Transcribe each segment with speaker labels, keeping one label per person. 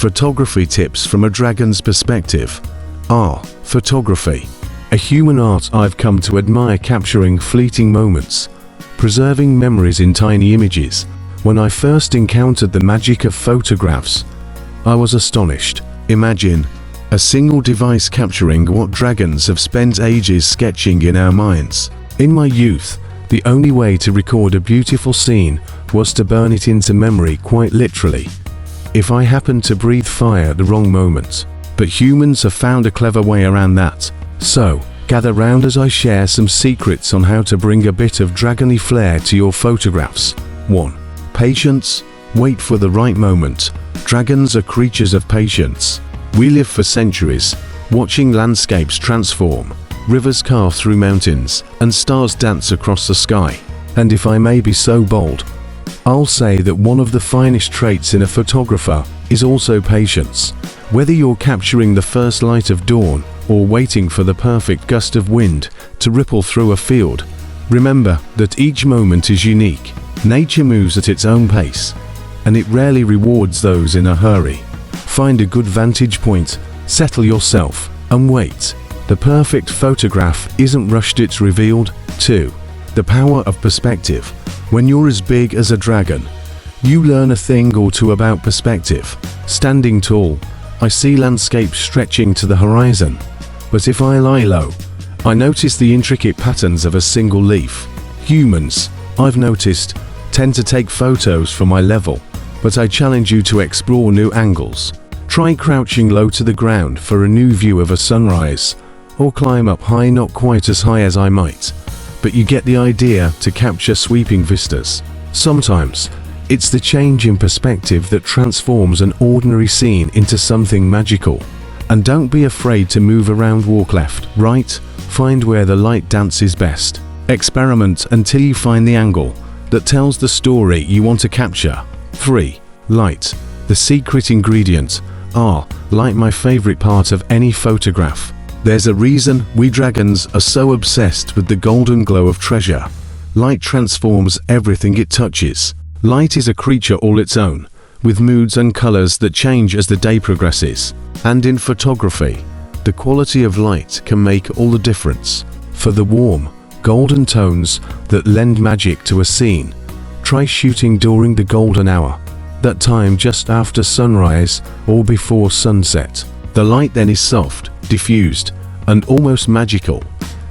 Speaker 1: Photography tips from a dragon's perspective. Photography. A human art I've come to admire, capturing fleeting moments, preserving memories in tiny images. When I first encountered the magic of photographs, I was astonished. Imagine a single device capturing what dragons have spent ages sketching in our minds. In my youth, the only way to record a beautiful scene was to burn it into memory, quite literally, if I happened to breathe fire at the wrong moment. But humans have found a clever way around that. So, gather round as I share some secrets on how to bring a bit of dragony flair to your photographs. 1. Patience. Wait for the right moment. Dragons are creatures of patience. We live for centuries, watching landscapes transform, rivers carve through mountains, and stars dance across the sky. And if I may be so bold, I'll say that one of the finest traits in a photographer is also patience. Whether you're capturing the first light of dawn or waiting for the perfect gust of wind to ripple through a field, remember that each moment is unique. Nature moves at its own pace, and it rarely rewards those in a hurry. Find a good vantage point, settle yourself, and wait. The perfect photograph isn't rushed, it's revealed. 2. The power of perspective. When you're as big as a dragon, you learn a thing or two about perspective. Standing tall, I see landscapes stretching to the horizon, but if I lie low, I notice the intricate patterns of a single leaf. Humans, I've noticed, tend to take photos from my level, but I challenge you to explore new angles. Try crouching low to the ground for a new view of a sunrise, or climb up high, not quite as high as I might, but you get the idea, to capture sweeping vistas. Sometimes, it's the change in perspective that transforms an ordinary scene into something magical. And don't be afraid to move around, walk left, right, find where the light dances best. Experiment until you find the angle that tells the story you want to capture. 3. Light. The secret ingredient. Light, my favorite part of any photograph. There's a reason we dragons are so obsessed with the golden glow of treasure. Light transforms everything it touches. Light is a creature all its own, with moods and colors that change as the day progresses. And in photography, the quality of light can make all the difference. For the warm, golden tones that lend magic to a scene, try shooting during the golden hour, that time just after sunrise or before sunset. The light then is soft, diffused, and almost magical,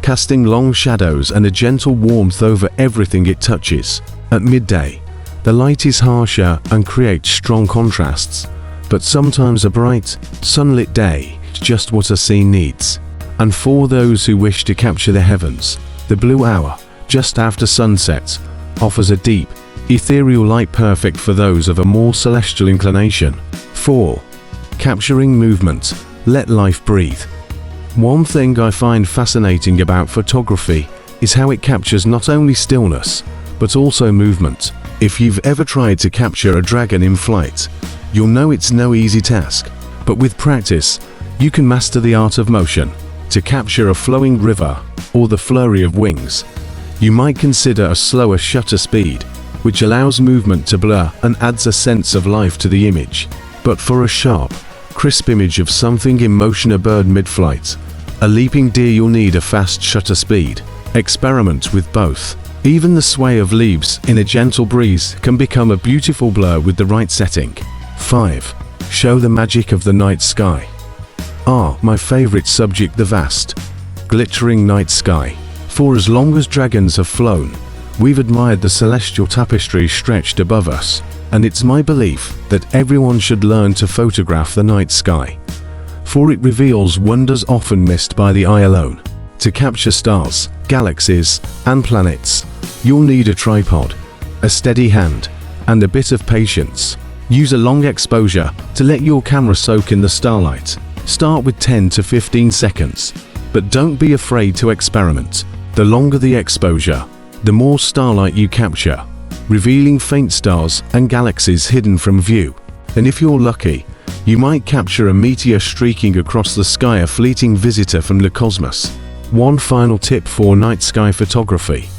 Speaker 1: casting long shadows and a gentle warmth over everything it touches. At midday, the light is harsher and creates strong contrasts, but sometimes a bright, sunlit day is just what a scene needs. And for those who wish to capture the heavens, the blue hour, just after sunset, offers a deep, ethereal light perfect for those of a more celestial inclination. 4. Capturing movement. Let life breathe. One thing I find fascinating about photography is how it captures not only stillness, but also movement. If you've ever tried to capture a dragon in flight, you'll know it's no easy task. But with practice, you can master the art of motion. To capture a flowing river or the flurry of wings, you might consider a slower shutter speed, which allows movement to blur and adds a sense of life to the image. But for a sharp, crisp image of something in motion, a bird mid-flight, a leaping deer, you'll need a fast shutter speed. Experiment with both. Even the sway of leaves in a gentle breeze can become a beautiful blur with the right setting. 5. Show the magic of the night sky. My favorite subject, the vast, glittering night sky. For as long as dragons have flown, we've admired the celestial tapestry stretched above us, and it's my belief that everyone should learn to photograph the night sky, for it reveals wonders often missed by the eye alone. To capture stars, galaxies, and planets, you'll need a tripod, a steady hand, and a bit of patience. Use a long exposure to let your camera soak in the starlight. Start with 10 to 15 seconds, but don't be afraid to experiment. The longer the exposure, the more starlight you capture, revealing faint stars and galaxies hidden from view. And if you're lucky, you might capture a meteor streaking across the sky, a fleeting visitor from the cosmos. One final tip for night sky photography.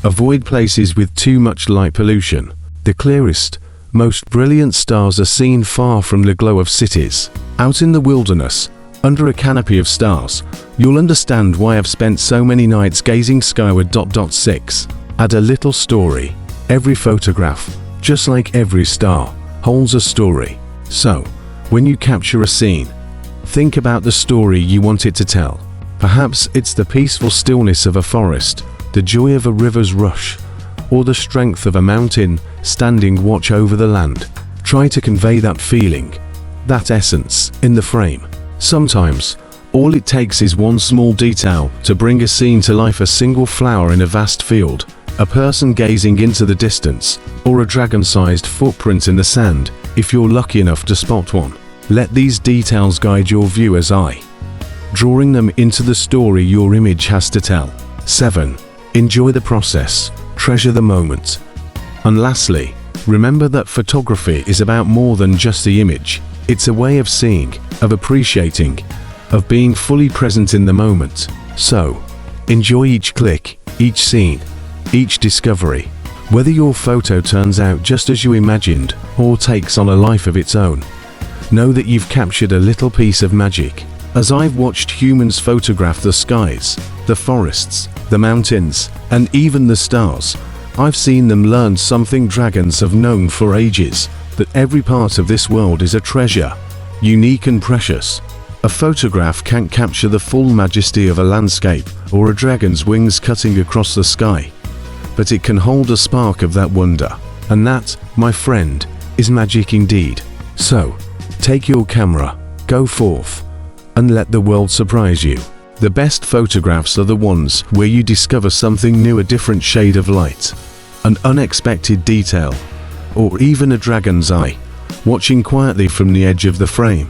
Speaker 1: Avoid places with too much light pollution. The clearest, Most brilliant stars are seen far from the glow of cities. Out in the wilderness, under a canopy of stars, you'll understand why I've spent so many nights gazing skyward. 6. Add a little story. Every photograph, just like every star, holds a story. So, when you capture a scene, think about the story you want it to tell. Perhaps it's the peaceful stillness of a forest, the joy of a river's rush, or the strength of a mountain standing watch over the land. Try to convey that feeling, that essence, in the frame. Sometimes, all it takes is one small detail to bring a scene to life: a single flower in a vast field, a person gazing into the distance, or a dragon-sized footprint in the sand, if you're lucky enough to spot one. Let these details guide your viewer's eye, drawing them into the story your image has to tell. 7. Enjoy the process. Treasure the moment. And lastly, remember that photography is about more than just the image. It's a way of seeing, of appreciating, of being fully present in the moment. So, enjoy each click, each scene, each discovery. Whether your photo turns out just as you imagined or takes on a life of its own, know that you've captured a little piece of magic. As I've watched humans photograph the skies, the forests, the mountains, and even the stars, I've seen them learn something dragons have known for ages: that every part of this world is a treasure, unique and precious. A photograph can't capture the full majesty of a landscape or a dragon's wings cutting across the sky, but it can hold a spark of that wonder. And that, my friend, is magic indeed. So, take your camera, go forth, and let the world surprise you. The best photographs are the ones where you discover something new, a different shade of light, an unexpected detail, or even a dragon's eye, watching quietly from the edge of the frame.